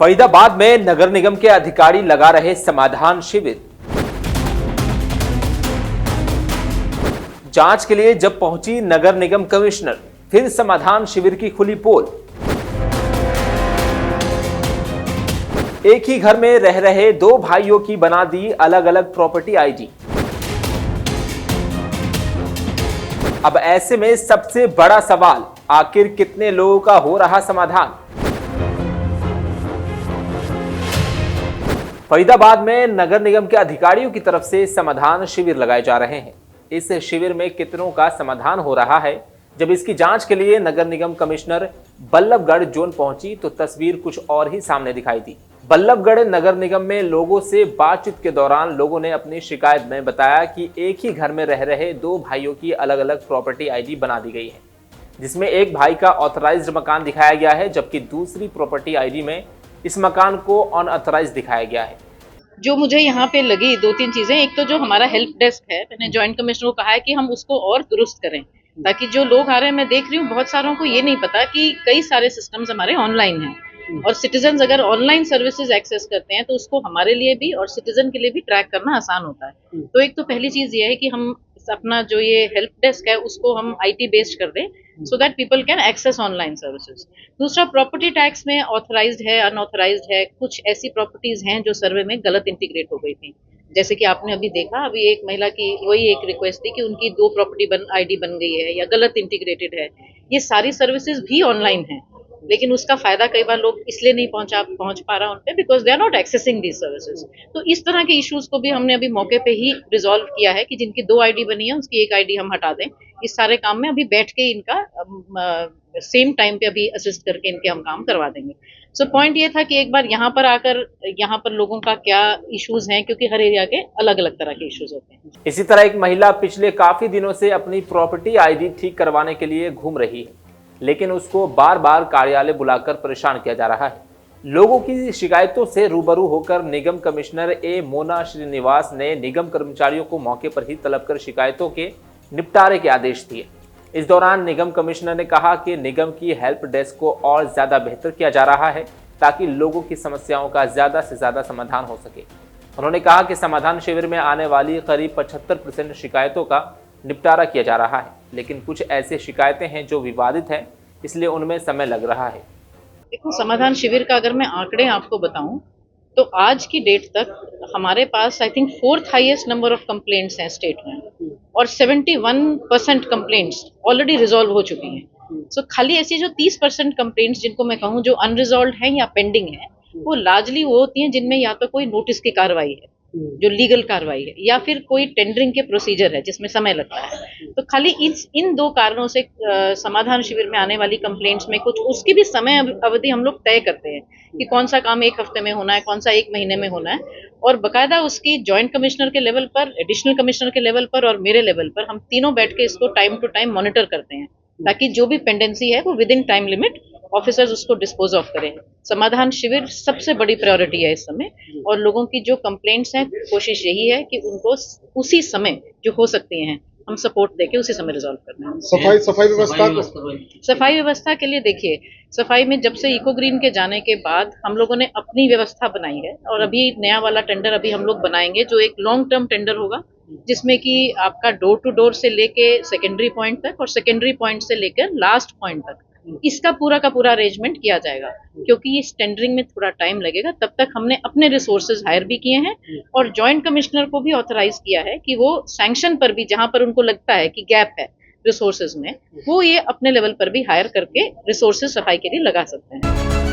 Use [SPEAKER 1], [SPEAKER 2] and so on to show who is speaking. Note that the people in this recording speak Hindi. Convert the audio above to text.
[SPEAKER 1] फरीदाबाद में नगर निगम के अधिकारी लगा रहे समाधान शिविर। जांच के लिए जब पहुंची नगर निगम कमिश्नर, फिर समाधान शिविर की खुली पोल। एक ही घर में रह रहे दो भाइयों की बना दी अलग अलग प्रॉपर्टी आईडी। अब ऐसे में सबसे बड़ा सवाल, आखिर कितने लोगों का हो रहा समाधान। फरीदाबाद में नगर निगम के अधिकारियों की तरफ से समाधान शिविर लगाए जा रहे हैं। इस शिविर में कितनों का समाधान हो रहा है, जब इसकी जांच के लिए नगर निगम कमिश्नर बल्लभगढ़ जोन पहुंची तो तस्वीर कुछ और ही सामने दिखाई दी। बल्लभगढ़ नगर निगम में लोगों से बातचीत के दौरान लोगों ने अपनी शिकायत में बताया कि एक ही घर में रह रहे दो भाइयों की अलग अलग प्रॉपर्टी आईडी बना दी गई है, जिसमें एक भाई का ऑथराइज्ड मकान दिखाया गया है, जबकि दूसरी प्रॉपर्टी आईडी में इस मकान को अनऑथराइज दिखाया गया है।
[SPEAKER 2] जो मुझे यहाँ पे लगी दो तीन चीजें, एक तो जो हमारा हेल्प डेस्क है, मैंने जॉइंट कमिश्नर को कहा है कि हम उसको और दुरुस्त करें, ताकि जो लोग आ रहे हैं, मैं देख रही हूँ बहुत सारों को ये नहीं पता कि कई सारे सिस्टम्स हमारे ऑनलाइन हैं और सिटीजन अगर ऑनलाइन सर्विसेज एक्सेस करते हैं तो उसको हमारे लिए भी और सिटीजन के लिए भी ट्रैक करना आसान होता है। तो एक तो पहली चीज ये है कि हम अपना जो ये हेल्प डेस्क है उसको हम IT बेस्ड कर दें, so that people can access online services. दूसरा, प्रॉपर्टी टैक्स में ऑथराइज्ड है, अनऑथराइज्ड है, कुछ ऐसी प्रॉपर्टीज हैं जो सर्वे में गलत इंटीग्रेट हो गई थी। जैसे कि आपने अभी देखा, अभी एक महिला की वही एक रिक्वेस्ट थी कि उनकी दो प्रॉपर्टी आईडी बन गई है या गलत इंटीग्रेटेड है। ये सारी सर्विसेज भी ऑनलाइन है, लेकिन उसका फायदा कई बार लोग इसलिए नहीं पहुंच पा रहा उन पे, because they are not accessing the services. तो इस तरह के इश्यूज को भी हमने अभी मौके पे ही रिजॉल्व किया है कि जिनकी दो आईडी बनी है उसकी एक आईडी हम हटा दें। इस सारे काम में अभी बैठ के इनका सेम टाइम पे अभी असिस्ट करके इनके हम काम करवा देंगे। सो पॉइंट ये था कि एक बार यहाँ पर आकर यहाँ पर लोगों का क्या इश्यूज हैं, क्योंकि हर एरिया के अलग अलग तरह के इश्यूज होते हैं।
[SPEAKER 1] इसी तरह एक महिला पिछले काफी दिनों से अपनी प्रॉपर्टी आईडी ठीक करवाने के लिए घूम रही है, लेकिन उसको बार बार कार्यालय बुलाकर परेशान किया जा रहा है। लोगों की शिकायतों से रूबरू होकर निगम कमिश्नर मोना श्रीनिवास ने निगम कर्मचारियों को मौके पर ही तलब कर शिकायतों के निपटारे के आदेश दिए। इस दौरान निगम कमिश्नर ने कहा कि निगम की हेल्प डेस्क को और ज्यादा बेहतर किया जा रहा है, ताकि लोगों की समस्याओं का ज्यादा से ज्यादा समाधान हो सके। उन्होंने कहा कि समाधान शिविर में आने वाली करीब 75% शिकायतों का निपटारा किया जा रहा है, लेकिन कुछ ऐसी शिकायतें हैं जो विवादित हैं, इसलिए उनमें समय लग रहा है।
[SPEAKER 2] देखो, समाधान शिविर का अगर मैं आंकड़े आपको बताऊं तो आज की डेट तक हमारे पास I think 4th highest number of complaints हैं स्टेट में और 71% कंप्लेंट्स ऑलरेडी रिजॉल्व हो चुकी हैं। सो खाली ऐसी जो 30% कंप्लेंट्स जिनको मैं कहूँ जो अनरिजॉल्व हैं या पेंडिंग है, वो लार्जली वो होती हैं जिनमें या तो कोई नोटिस की कार्रवाई है, जो लीगल कार्रवाई है, या फिर कोई टेंडरिंग के प्रोसीजर है जिसमें समय लगता है। तो खाली इन दो कारणों से समाधान शिविर में आने वाली कंप्लेंट्स में कुछ उसकी भी समय अवधि हम लोग तय करते हैं कि कौन सा काम एक हफ्ते में होना है, कौन सा एक महीने में होना है, और बकायदा उसकी जॉइंट कमिश्नर के लेवल पर, एडिशनल कमिश्नर के लेवल पर और मेरे लेवल पर हम तीनों बैठ के इसको टाइम टू टाइम मॉनिटर करते हैं, ताकि जो भी पेंडेंसी है वो with in time limit officers उसको डिस्पोज ऑफ करें। समाधान शिविर सबसे बड़ी प्रायोरिटी है इस समय, और लोगों की जो कंप्लेंट्स हैं कोशिश यही है कि उनको उसी समय जो हो सकती हैं हम सपोर्ट देके उसी समय रिजॉल्व करना है। सफाई व्यवस्था के लिए देखिए, सफाई में जब से इको ग्रीन के जाने के बाद हम लोगों ने अपनी व्यवस्था बनाई है, और अभी नया वाला टेंडर अभी हम लोग बनाएंगे जो एक लॉन्ग टर्म टेंडर होगा, जिसमें कि आपका डोर टू डोर से लेके सेकेंडरी पॉइंट तक और सेकेंडरी पॉइंट से लेकर लास्ट पॉइंट तक इसका पूरा का पूरा अरेंजमेंट किया जाएगा। क्योंकि इस टेंडरिंग में थोड़ा टाइम लगेगा, तब तक हमने अपने रिसोर्सेज हायर भी किए हैं और जॉइंट कमिश्नर को भी ऑथराइज किया है कि वो सैंक्शन पर भी, जहां पर उनको लगता है कि गैप है रिसोर्सेज में, वो ये अपने लेवल पर भी हायर करके रिसोर्सेज सफाई के लिए लगा सकते हैं।